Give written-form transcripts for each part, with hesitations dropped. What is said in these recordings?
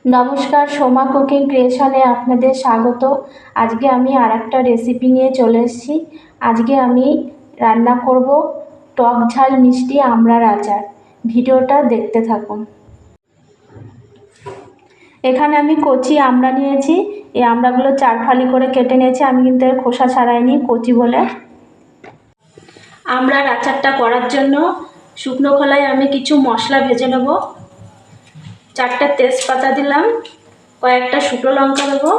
নমস্কার, সোমা কুকিং ক্রিয়েশনে আপনাদের স্বাগত। আজকে আমি আরেকটা রেসিপি নিয়ে চলে এসেছি। আজকে আমি রান্না করব টক ঝাল মিষ্টি আমড়ার আচার। ভিডিওটা দেখতে থাকুন। এখানে আমি কচি আমড়া নিয়েছি। এই আমড়াগুলো 4 ফালি করে কেটে নিয়েছি। আমি কিন্তু এর খোসা ছাড়াইনি, কচি বলে। আমড়ার আচারটা করার জন্য শুকনো খোলায় আমি কিছু মশলা ভেজে নেব। 4টা তেজপাতা দিলাম, কয়েকটা শুকনো লঙ্কা দেবো,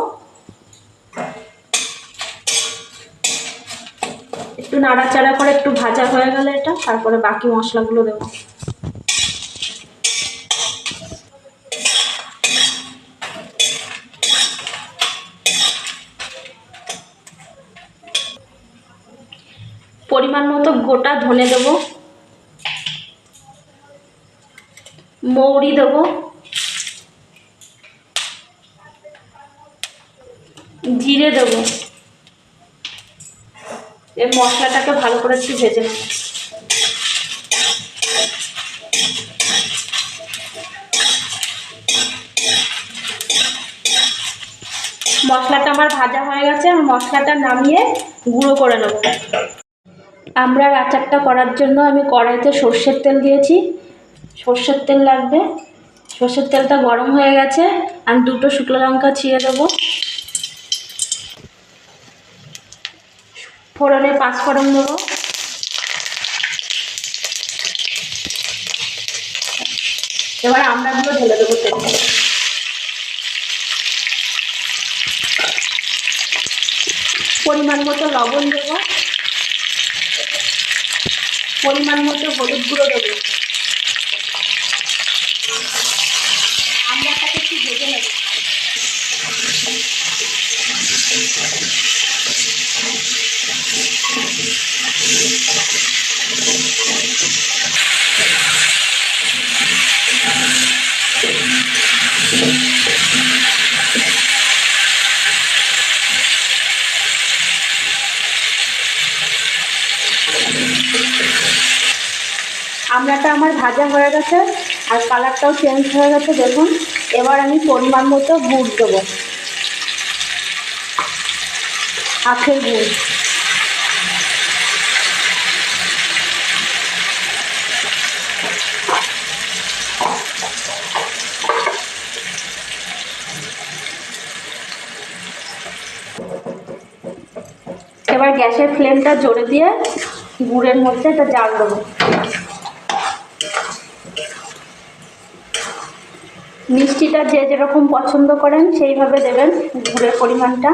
একটু নাড়াচাড়া করে একটু ভাজা হয়ে গেলে এটা, তারপরে বাকি মশলাগুলো দেবো। পরিমাণ মতো গোটা ধনে দেবো, মৌরি দেবো, জিরে দেবো। এই মশলাটাকে ভালো করে একটু ভেজে নেব। মশলাটা আমার ভাজা হয়ে গেছে। মশলাটা নামিয়ে গুঁড়ো করে নেব। আমড়ার আচারটা করার জন্য আমি কড়াইতে সর্ষের তেল দিয়েছি। সর্ষের তেল লাগবে। সর্ষের তেলটা গরম হয়ে গেছে। আমি 2টো শুকনো লঙ্কা ছিঁড়ে দেবো। ফোড়নে 5 ফোড়ন দেবো। এবার আমড়াগুলো ঢেলে দেবো তেলে। পরিমাণ মতো লবণ দেবো, পরিমাণ মতো হলুদ গুঁড়ো দেবো। আমড়াটাকে একটু ভেজে নেব। আমড়াটা আমার ভাজা হয়ে গেছে আর কালারটাও চেঞ্জ হয়ে গেছে, দেখুন। এবার আমি পরিমাণ মতো গুড় দেবো, আখের গুড়। এবার গ্যাসের ফ্লেমটা জোরে দিয়ে গুড়ের মধ্যে একটা জাল দেবো। মিষ্টিটা যে যেরকম পছন্দ করেন সেইভাবে দেবেন গুড়ের পরিমাণটা।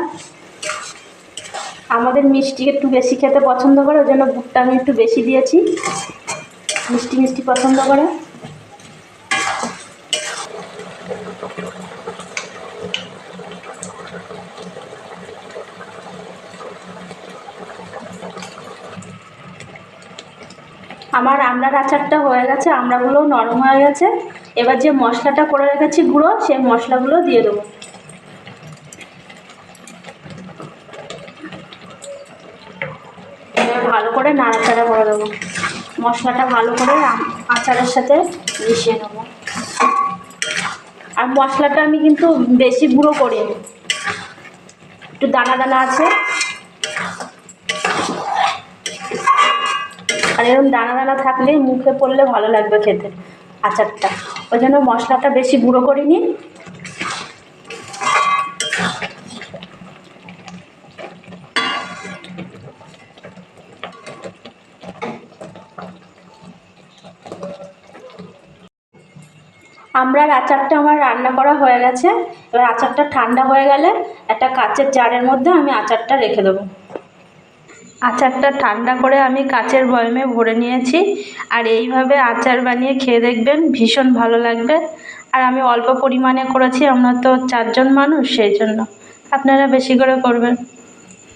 আমাদের মিষ্টি একটু বেশি খেতে পছন্দ করে, ওই জন্য গুড়টা আমি একটু বেশি দিয়েছি। মিষ্টি মিষ্টি পছন্দ করে। আমার আমড়ার আচারটা হয়ে গেছে, আমড়াগুলো নরম হয়ে গেছে। এবার যে মশলাটা করে রেখেছি গুঁড়ো, সেই মশলাগুলো দিয়ে দেবো। এবার ভালো করে নাড়াচাড়া করে দেবো। মশলাটা ভালো করে আচারের সাথে মিশিয়ে নেবো। আর মশলাটা আমি কিন্তু বেশি গুঁড়ো করিনি, একটু দানা দানা আছে। আর এরকম দানা দানা থাকলেই মুখে পড়লে ভালো লাগবে খেতে আচারটা, ওই জন্য মশলাটা বেশি গুঁড়ো করিনি। আমড়ার আচারটা আমার রান্না করা হয়ে গেছে। এবার আচারটা ঠান্ডা হয়ে গেলে একটা কাচের জারের মধ্যে আমি আচারটা রেখে দেবো। আচারটা ঠান্ডা করে আমি কাচের বয়ামে ভরে নিয়েছি। আর এইভাবে আচার বানিয়ে খেয়ে দেখবেন, ভীষণ ভালো লাগবে। আর আমি অল্প পরিমাণে করেছি, আমরা তো 4 জন মানুষ, সেই জন্য। আপনারা বেশি করে করবেন।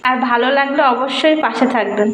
আর ভালো লাগলে অবশ্যই পাশে থাকবেন।